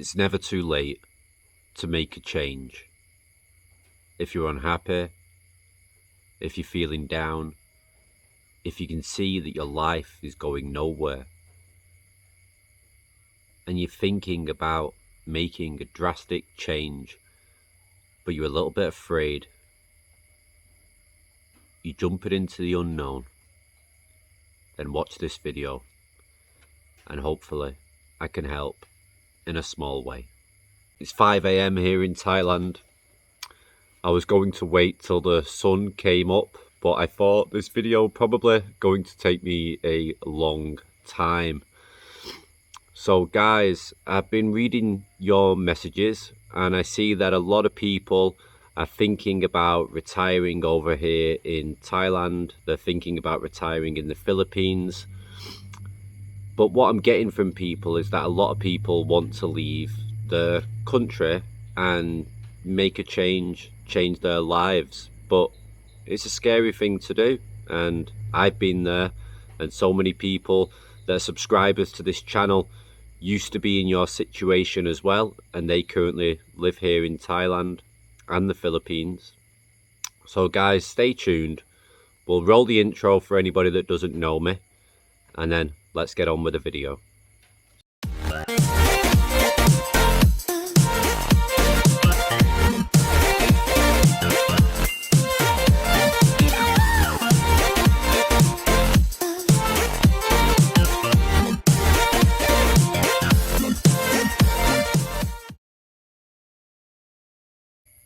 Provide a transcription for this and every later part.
It's never too late to make a change. If you're unhappy, if you're feeling down, if you can see that your life is going nowhere, and you're thinking about making a drastic change, but you're a little bit afraid, you jump it into the unknown, then watch this video, and hopefully I can help in a small way. It's 5 AM here in Thailand. I was going to wait till the sun came up, but I thought this video probably going to take me a long time. So guys, I've been reading your messages and I see that a lot of people are thinking about retiring over here in Thailand. They're thinking about retiring in the Philippines. But what I'm getting from people is that a lot of people want to leave the country and make a change their lives. But it's a scary thing to do. And I've been there, and so many people that are subscribers to this channel used to be in your situation as well, and they currently live here in Thailand and the Philippines. So guys, stay tuned. We'll roll the intro for anybody that doesn't know me, and then let's get on with the video.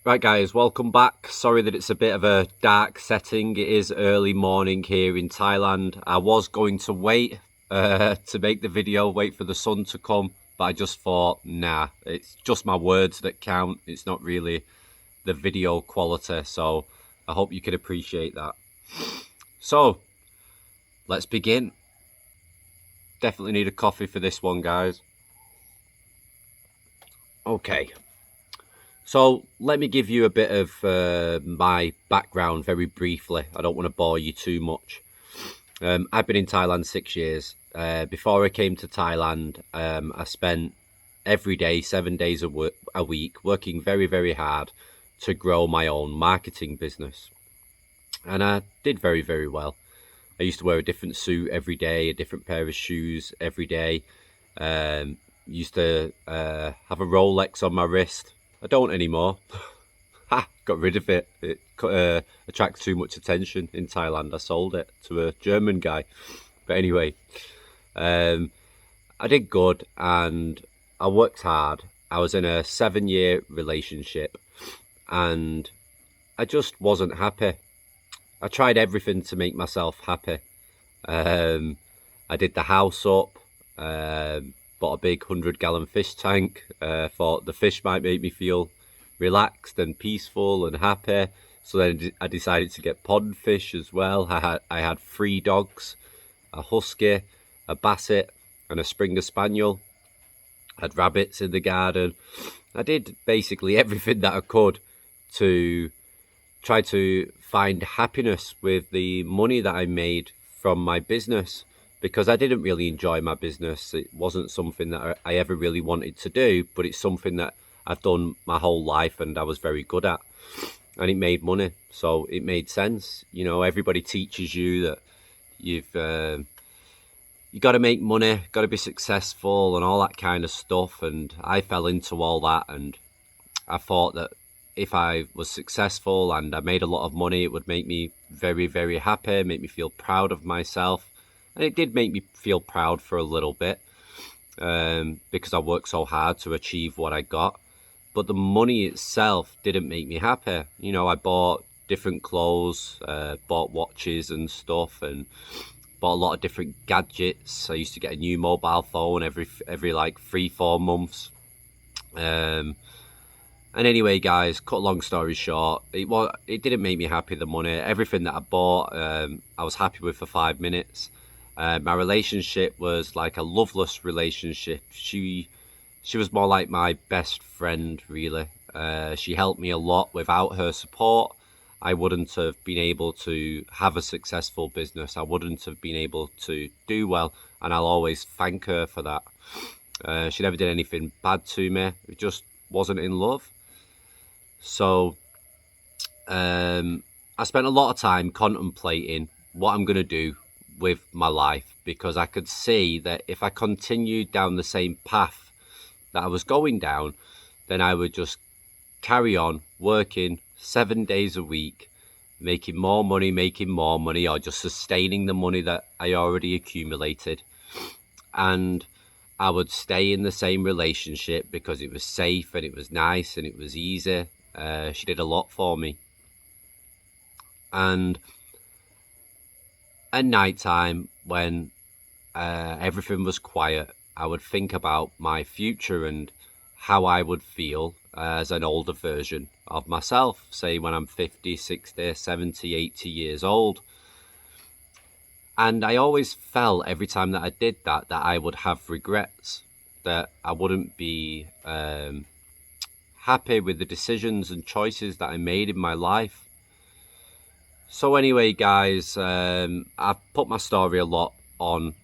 Right guys, welcome back. Sorry that it's a bit of a dark setting. It is early morning here in Thailand. I was going to wait to make the video, wait for the sun to come, but I just thought, nah, it's just my words that count. It's not really the video quality, so I hope you can appreciate that. So, let's begin. Definitely need a coffee for this one, guys. Okay. So let me give you a bit of my background very briefly. I don't want to bore you too much. I've been in Thailand 6 years. Before I came to Thailand, I spent every day, 7 days a week, working very, very hard to grow my own marketing business. And I did very, very well. I used to wear a different suit every day, a different pair of shoes every day. Used to have a Rolex on my wrist. I don't anymore. Got rid of it. It attracts too much attention in Thailand. I sold it to a German guy. But anyway, I did good and I worked hard. I was in a 7-year relationship and I just wasn't happy. I tried everything to make myself happy. I did the house up. Bought a big 100-gallon fish tank. Thought the fish might make me feel relaxed and peaceful and happy. So then I decided to get pond fish as well. I had 3 dogs, a husky, a basset and a Springer Spaniel. I had rabbits in the garden. I did basically everything that I could to try to find happiness with the money that I made from my business, because I didn't really enjoy my business. It wasn't something that I ever really wanted to do, but it's something that I've done my whole life and I was very good at, and it made money, so it made sense. You know, everybody teaches you that you got to make money, got to be successful and all that kind of stuff, and I fell into all that, and I thought that if I was successful and I made a lot of money, it would make me very, very happy, make me feel proud of myself. And it did make me feel proud for a little bit, because I worked so hard to achieve what I got. But the money itself didn't make me happy. You know, I bought different clothes, bought watches and stuff, and bought a lot of different gadgets. I used to get a new mobile phone every like 3-4 months. And anyway, guys, cut a long story short, it didn't make me happy, the money. Everything that I bought, I was happy with for 5 minutes. My relationship was like a loveless relationship. She was more like my best friend, really. She helped me a lot. Without her support, I wouldn't have been able to have a successful business. I wouldn't have been able to do well, and I'll always thank her for that. She never did anything bad to me. We just wasn't in love. So I spent a lot of time contemplating what I'm going to do with my life, because I could see that if I continued down the same path that I was going down, then I would just carry on working 7 days a week, making more money, or just sustaining the money that I already accumulated. And I would stay in the same relationship because it was safe and it was nice and it was easy. She did a lot for me. And at night time, when everything was quiet, I would think about my future and how I would feel as an older version of myself, say when I'm 50, 60, 70, 80 years old. And I always felt every time that I did that, that I would have regrets, that I wouldn't be happy with the decisions and choices that I made in my life. So anyway, guys, I've put my story a lot on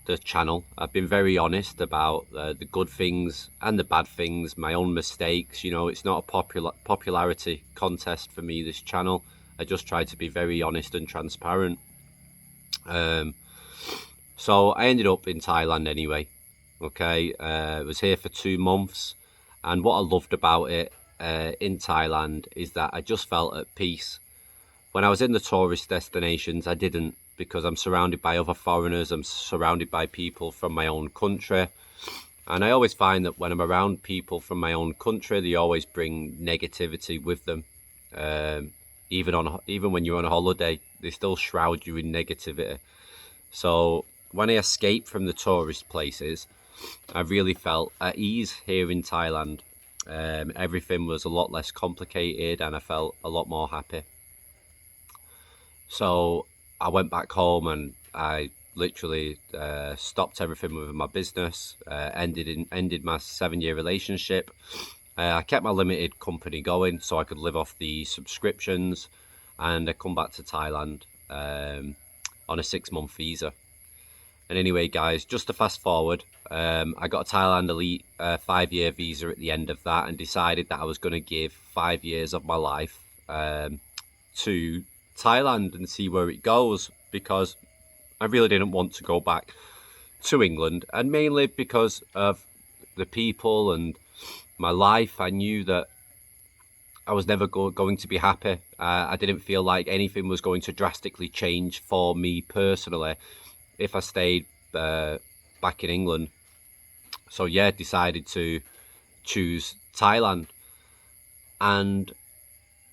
the channel. I've been very honest about the good things and the bad things, my own mistakes. You know, it's not a popularity contest for me, this channel. I just try to be very honest and transparent. So I ended up in Thailand anyway. Okay, I was here for 2 months, and what I loved about it in Thailand is that I just felt at peace. When I was in the tourist destinations, I didn't, because I'm surrounded by other foreigners. I'm surrounded by people from my own country. And I always find that when I'm around people from my own country, they always bring negativity with them. Even when you're on a holiday, they still shroud you in negativity. So when I escaped from the tourist places, I really felt at ease here in Thailand. Everything was a lot less complicated and I felt a lot more happy. So I went back home and I literally stopped everything with my business, ended my 7-year relationship. I kept my limited company going so I could live off the subscriptions, and I come back to Thailand on a 6-month visa. And anyway, guys, just to fast forward, I got a Thailand Elite 5-year visa at the end of that, and decided that I was going to give 5 years of my life to Thailand and see where it goes, because I really didn't want to go back to England, and mainly because of the people and my life. I knew that I was never going to be happy. I didn't feel like anything was going to drastically change for me personally if I stayed back in England. So yeah, decided to choose Thailand. And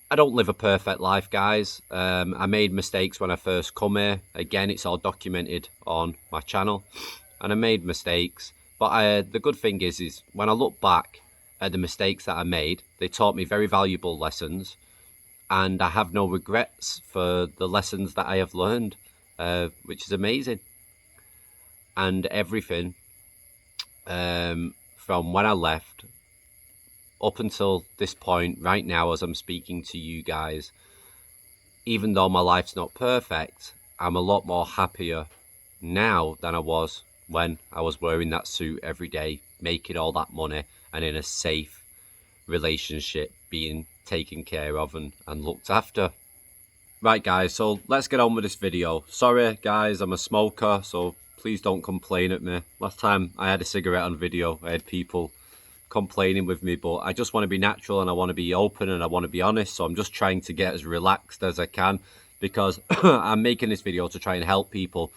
I don't live a perfect life, guys. I made mistakes when I first come here. Again, it's all documented on my channel. And I made mistakes. But the good thing is when I look back at the mistakes that I made, they taught me very valuable lessons. And I have no regrets for the lessons that I have learned, which is amazing. And everything from when I left up until this point, right now, as I'm speaking to you guys, even though my life's not perfect, I'm a lot more happier now than I was when I was wearing that suit every day, making all that money, and in a safe relationship, being taken care of and looked after. Right, guys, so let's get on with this video. Sorry, guys, I'm a smoker, so please don't complain at me. Last time I had a cigarette on video, I had people complaining with me, but I just want to be natural and I want to be open and I want to be honest. So I'm just trying to get as relaxed as I can, because I'm making this video to try and help people.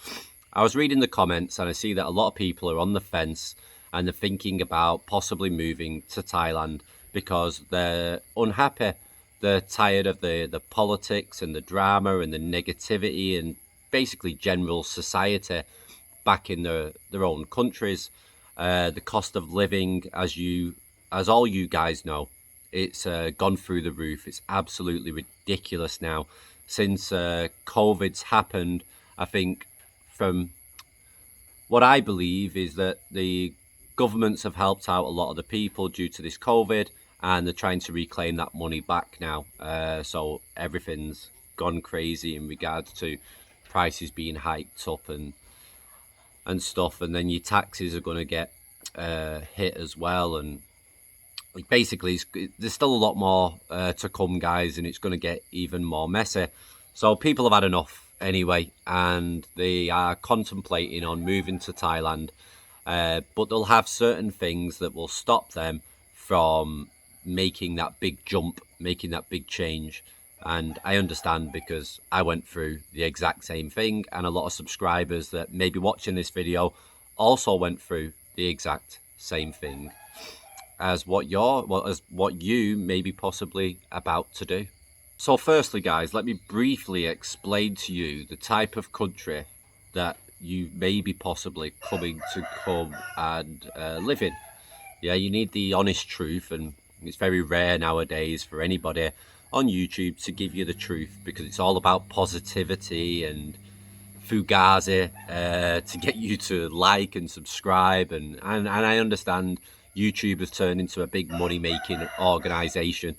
I was reading the comments and I see that a lot of people are on the fence and they're thinking about possibly moving to Thailand because they're unhappy. They're tired of the politics and the drama and the negativity and basically general society back in their own countries. The cost of living, as all you guys know, it's gone through the roof. It's absolutely ridiculous now. Since COVID's happened, I think, from what I believe, is that the governments have helped out a lot of the people due to this COVID, and they're trying to reclaim that money back now. So everything's gone crazy in regards to prices being hiked up and stuff, and then your taxes are going to get hit as well, and basically there's still a lot more to come, guys, and it's going to get even more messy. So people have had enough anyway, and they are contemplating on moving to Thailand, but they'll have certain things that will stop them from making that big jump, making that big change. And I understand, because I went through the exact same thing, and a lot of subscribers that may be watching this video also went through the exact same thing as what you may be possibly about to do. So firstly, guys, let me briefly explain to you the type of country that you may be possibly coming to come and live in. Yeah, you need the honest truth, and it's very rare nowadays for anybody on YouTube to give you the truth, because it's all about positivity and fugazi to get you to like and subscribe, and I understand YouTube has turned into a big money-making organization,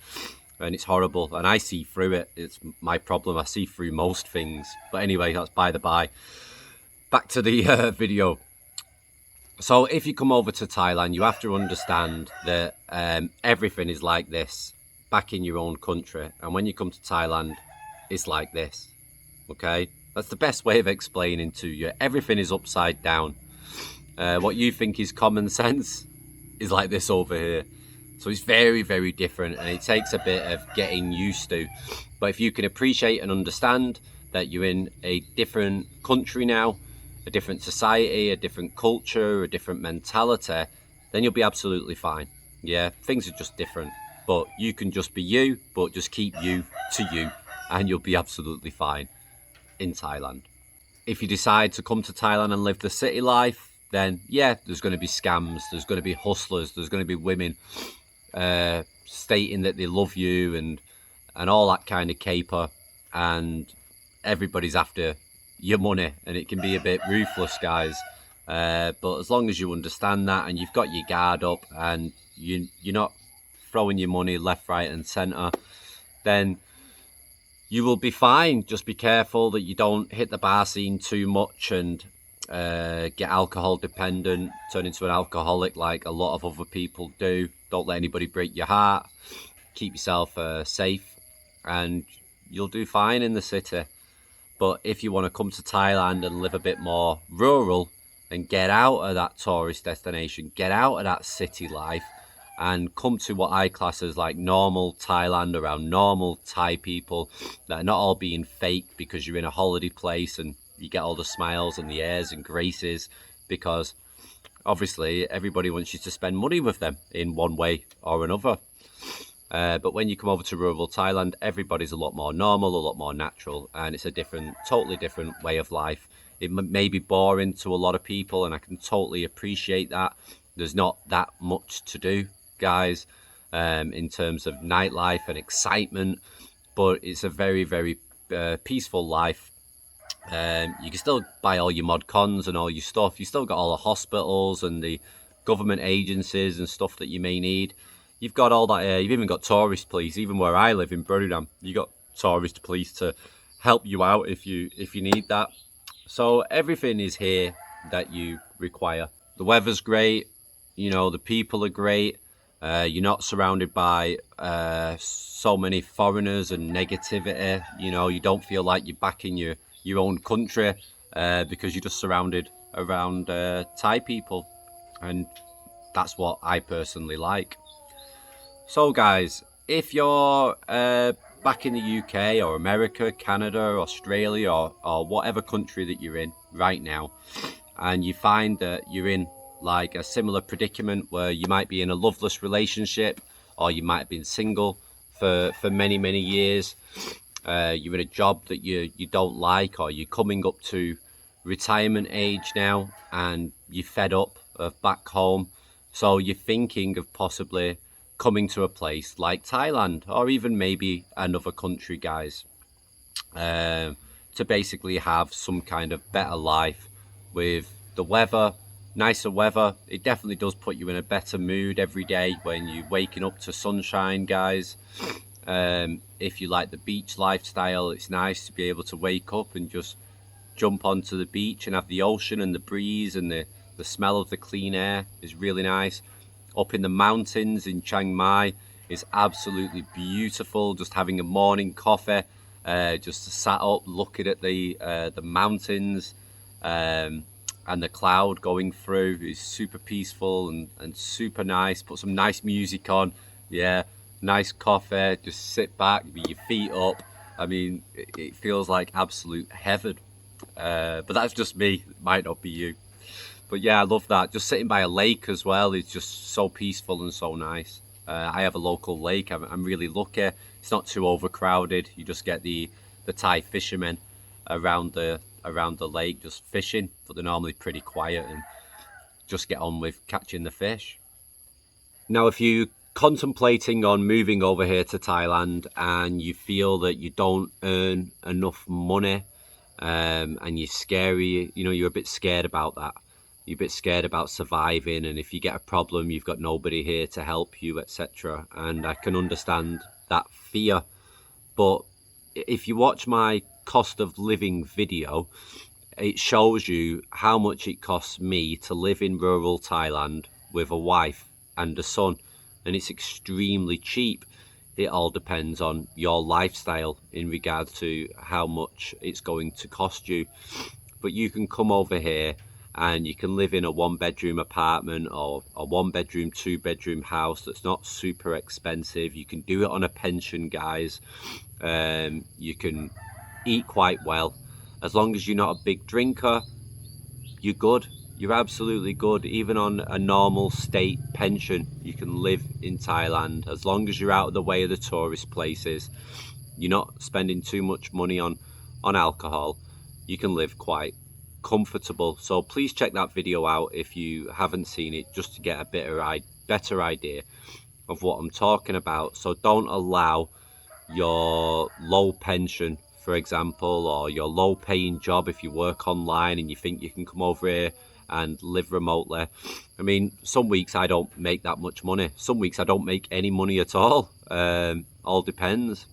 and it's horrible, and I see through it. It's my problem. I see through most things. But anyway, that's by the by. Back to the video. So if you come over to Thailand, you have to understand that everything is like this back in your own country, and when you come to Thailand, it's like this. Okay, that's the best way of explaining to you. Everything is upside down. What you think is common sense is like this over here. So it's very, very different, and it takes a bit of getting used to. But if you can appreciate and understand that you're in a different country now, a different society, a different culture, a different mentality, then you'll be absolutely fine. Yeah, things are just different, but you can just be you, but just keep you to you, and you'll be absolutely fine in Thailand. If you decide to come to Thailand and live the city life, then yeah, there's going to be scams, there's going to be hustlers, there's going to be women stating that they love you and all that kind of caper, and everybody's after your money, and it can be a bit ruthless, guys. But as long as you understand that, and you've got your guard up, and you're not throwing your money left, right and centre, then you will be fine. Just be careful that you don't hit the bar scene too much and get alcohol dependent, turn into an alcoholic like a lot of other people do. Don't let anybody break your heart. Keep yourself safe, and you'll do fine in the city. But if you want to come to Thailand and live a bit more rural and get out of that tourist destination, get out of that city life, and come to what I class as like normal Thailand, around normal Thai people that are not all being fake because you're in a holiday place and you get all the smiles and the airs and graces, because obviously everybody wants you to spend money with them in one way or another. But when you come over to rural Thailand, everybody's a lot more normal, a lot more natural, and it's a totally different way of life. It may be boring to a lot of people, and I can totally appreciate that. There's not that much to do, guys, in terms of nightlife and excitement, but it's a very, very peaceful life. You can still buy all your mod cons and all your stuff. You still got all the hospitals and the government agencies and stuff that you may need. You've got all that. You've even got tourist police. Even where I live in Birmingham, you got tourist police to help you out if you need that. So everything is here that you require. The weather's great. You know, the people are great. You're not surrounded by so many foreigners and negativity. You know, you don't feel like you're back in your own country because you're just surrounded around Thai people, and that's what I personally like. So guys, if you're back in the UK or America, Canada, Australia, or whatever country that you're in right now, and you find that you're in like a similar predicament where you might be in a loveless relationship, or you might have been single for many, many years, you're in a job that you don't like, or you're coming up to retirement age now and you're fed up of back home, so you're thinking of possibly coming to a place like Thailand, or even maybe another country, guys, to basically have some kind of better life with the weather, nicer weather. It definitely does put you in a better mood every day when you're waking up to sunshine, guys. If you like the beach lifestyle, it's nice to be able to wake up and just jump onto the beach and have the ocean and the breeze and the The smell of the clean air is really nice. Up in the mountains in Chiang Mai is absolutely beautiful. Just having a morning coffee, just sat up looking at the mountains, and the cloud going through is super peaceful and super nice. Put some nice music on, yeah, nice coffee, just sit back with your feet up. I mean, it feels like absolute heaven. But that's just me, it might not be you. But yeah, I love that. Just sitting by a lake as well is just so peaceful and so nice. I have a local lake. I'm really lucky. It's not too overcrowded. You just get the Thai fishermen around the lake just fishing, but they're normally pretty quiet and just get on with catching the fish. Now, if you're contemplating on moving over here to Thailand and you feel that you don't earn enough money, and you're scary, you're a bit scared about that. You're a bit scared about surviving, and if you get a problem, you've got nobody here to help you, etc. And I can understand that fear. But if you watch my cost of living video, it shows you how much it costs me to live in rural Thailand with a wife and a son, and it's extremely cheap. It all depends on your lifestyle in regard to how much it's going to cost you. But you can come over here and you can live in a 1-bedroom apartment or a 1-bedroom, 2-bedroom house that's not super expensive. You can do it on a pension, guys. You can eat quite well. As long as you're not a big drinker, you're good. You're absolutely good. Even on a normal state pension, you can live in Thailand. As long as you're out of the way of the tourist places, you're not spending too much money on alcohol, you can live quite comfortable. So please check that video out if you haven't seen it, just to get a better idea of what I'm talking about. So don't allow your low pension, for example, or your low paying job, if you work online and you think you can come over here and live remotely. I mean, some weeks I don't make that much money. Some weeks I don't make any money at all. All depends.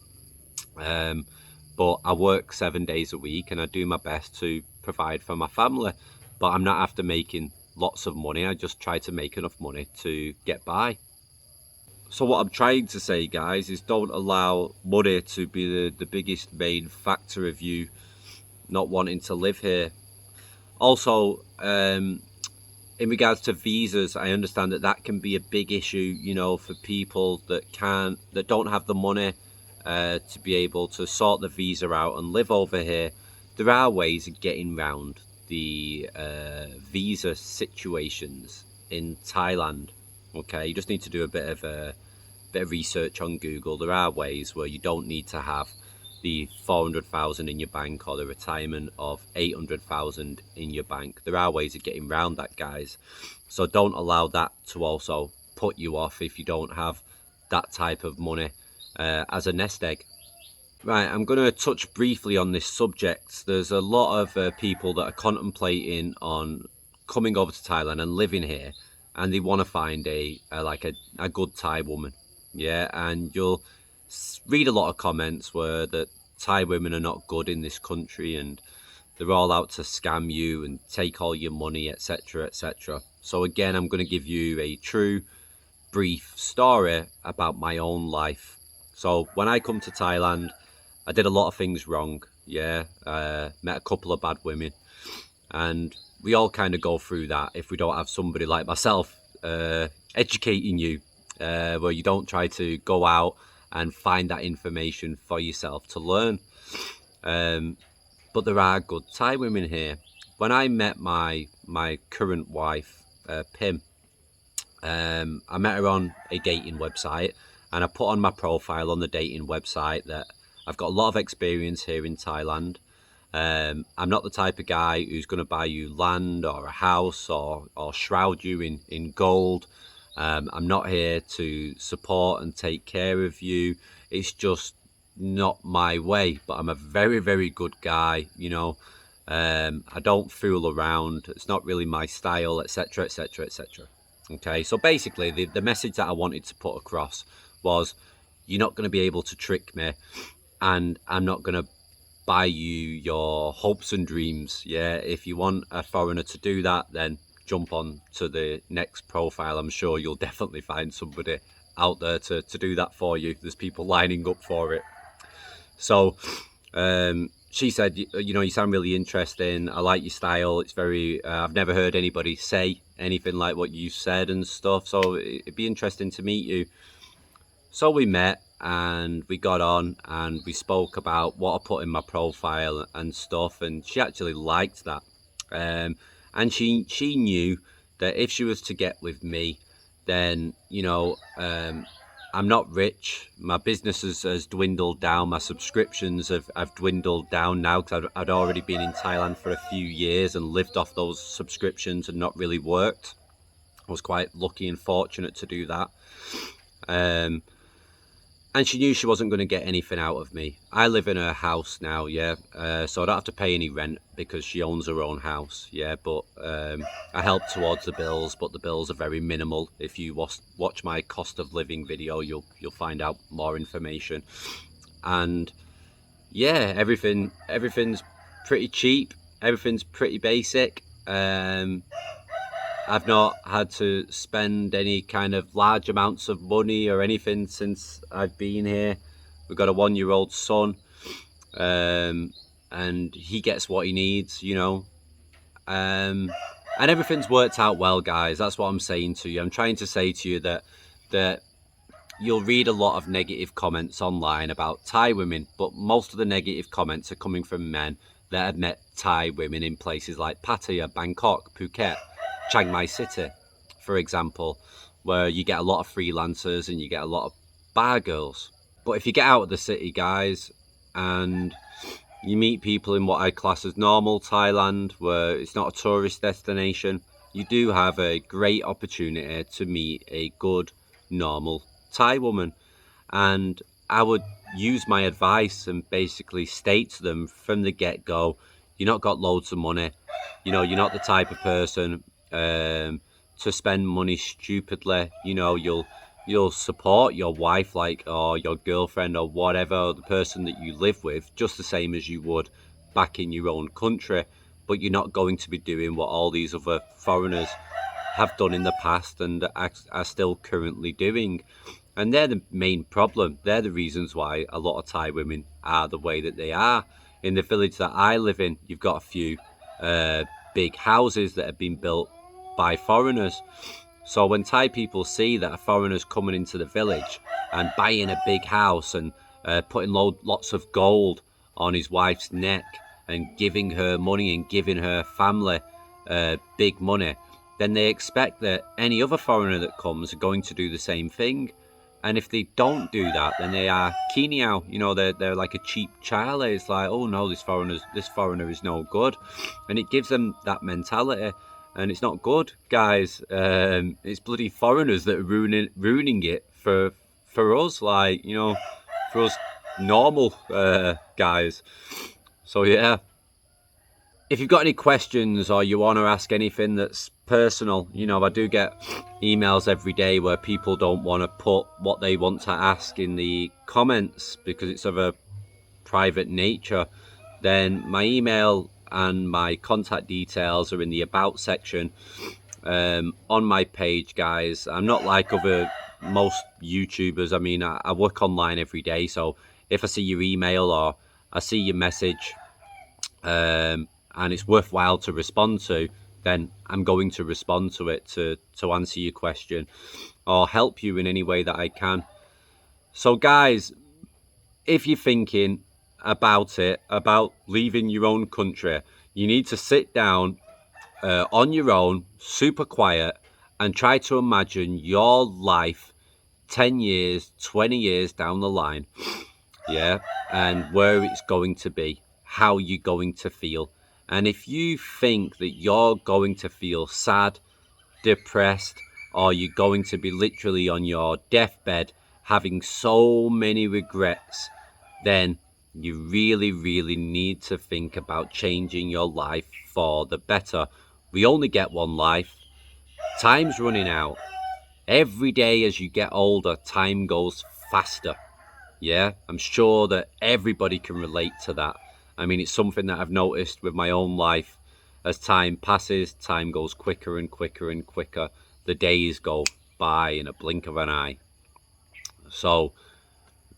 But I work 7 days a week and I do my best to provide for my family. But I'm not after making lots of money. I just try to make enough money to get by. So what I'm trying to say, guys, is don't allow money to be the biggest main factor of you not wanting to live here. Also, in regards to visas, I understand that can be a big issue, for people that don't have the money to be able to sort the visa out and live over here. There are ways of getting around the visa situations in Thailand. Okay, you just need to do a bit of research on Google. There are ways where you don't need to have the 400,000 in your bank or the retirement of 800,000 in your bank. There are ways of getting around that, guys. So don't allow that to also put you off if you don't have that type of money as a nest egg. Right, I'm going to touch briefly on this subject. There's a lot of people that are contemplating on coming over to Thailand and living here, and they want to find a good Thai woman. Yeah, and you'll read a lot of comments where that Thai women are not good in this country and they're all out to scam you and take all your money, etc., etc. So again, I'm going to give you a true brief story about my own life. So when I come to Thailand, I did a lot of things wrong. Yeah, met a couple of bad women, and we all kind of go through that if we don't have somebody like myself educating you, where you don't try to go out and find that information for yourself to learn. But there are good Thai women here. When I met my current wife, Pim, I met her on a dating website, and I put on my profile on the dating website that I've got a lot of experience here in Thailand. I'm not the type of guy who's going to buy you land or a house or shroud you in gold. I'm not here to support and take care of you. It's just not my way, but I'm a very, very good guy, I don't fool around. It's not really my style, etc., etc., etc. Okay, so basically the message that I wanted to put across was, you're not going to be able to trick me, and I'm not going to buy you your hopes and dreams. Yeah, if you want a foreigner to do that, then jump on to the next profile, I'm sure you'll definitely find somebody out there to do that for you. There's people lining up for it. So she said, you know, you sound really interesting. I like your style. It's very, I've never heard anybody say anything like what you said and stuff. So it'd be interesting to meet you. So we met and we got on and we spoke about what I put in my profile and stuff. And she actually liked that. And she knew that if she was to get with me, then, you know, I'm not rich. My business has dwindled down. My subscriptions have dwindled down now because I'd already been in Thailand for a few years and lived off those subscriptions and not really worked. I was quite lucky and fortunate to do that. And she knew she wasn't going to get anything out of me. I live in her house now, yeah, so I don't have to pay any rent because she owns her own house, yeah, but I help towards the bills, but the bills are very minimal. If you watch my cost of living video, you'll find out more information. And yeah, everything's pretty cheap, everything's pretty basic. I've not had to spend any kind of large amounts of money or anything since I've been here. We've got a 1-year-old son, and he gets what he needs, you know. And everything's worked out well, guys. That's what I'm saying to you. I'm trying to say to you that you'll read a lot of negative comments online about Thai women, but most of the negative comments are coming from men that have met Thai women in places like Pattaya, Bangkok, Phuket, Chiang Mai City, for example, where you get a lot of freelancers and you get a lot of bar girls. But if you get out of the city, guys, and you meet people in what I class as normal Thailand, where it's not a tourist destination, you do have a great opportunity to meet a good, normal Thai woman. And I would use my advice and basically state to them from the get-go, you're not got loads of money, you know, you're not the type of person to spend money stupidly. You know, you'll support your wife, like, or your girlfriend or whatever, the person that you live with, just the same as you would back in your own country, but you're not going to be doing what all these other foreigners have done in the past and are still currently doing. And they're the main problem. They're the reasons why a lot of Thai women are the way that they are. In the village that I live in, you've got a few big houses that have been built by foreigners. So when Thai people see that a foreigner's coming into the village and buying a big house and putting lots of gold on his wife's neck and giving her money and giving her family big money, then they expect that any other foreigner that comes are going to do the same thing. And if they don't do that, then they are kiniao. You know, they're like a cheap child. It's like, oh no, this foreigner is no good, and it gives them that mentality, and it's not good, guys. It's bloody foreigners that are ruining it for us, like, you know, for us normal guys. So yeah. If you've got any questions or you want to ask anything that's personal, you know, I do get emails every day where people don't want to put what they want to ask in the comments because it's of a private nature. Then my email and my contact details are in the about section on my page, guys. I'm not like most YouTubers. I mean, I work online every day, so if I see your email or I see your message, and it's worthwhile to respond to, then I'm going to respond to it to answer your question or help you in any way that I can. So guys, if you're thinking about leaving your own country, you need to sit down on your own, super quiet, and try to imagine your life 10 years, 20 years down the line, yeah, and where it's going to be, how you're going to feel. And if you think that you're going to feel sad, depressed, or you're going to be literally on your deathbed having so many regrets, then you really, really need to think about changing your life for the better. We only get one life. Time's running out. Every day as you get older, time goes faster. Yeah, I'm sure that everybody can relate to that. I mean, it's something that I've noticed with my own life. As time passes, time goes quicker and quicker and quicker. The days go by in a blink of an eye. So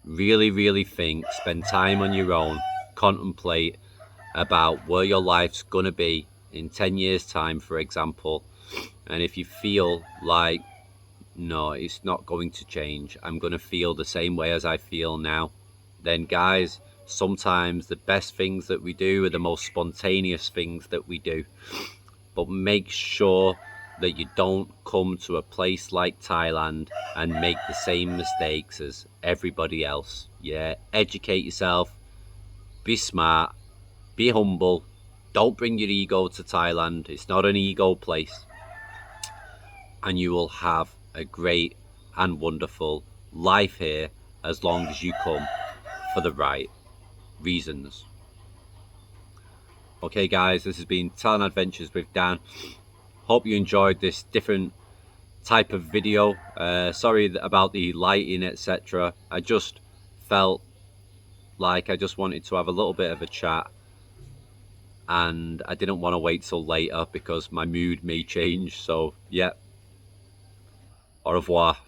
really, really think, spend time on your own, contemplate about where your life's gonna be in 10 years' time, for example. And if you feel like, no, it's not going to change, I'm gonna feel the same way as I feel now, then guys, sometimes the best things that we do are the most spontaneous things that we do. But make sure that you don't come to a place like Thailand and make the same mistakes as everybody else. Yeah, educate yourself, be smart, be humble. Don't bring your ego to Thailand. It's not an ego place. And you will have a great and wonderful life here as long as you come for the right reasons. Okay guys, this has been Thailand Adventures with Dan. Hope you enjoyed this different type of video. Sorry about the lighting, etc. I just felt like I just wanted to have a little bit of a chat, and I didn't want to wait till later because my mood may change. So yeah, au revoir.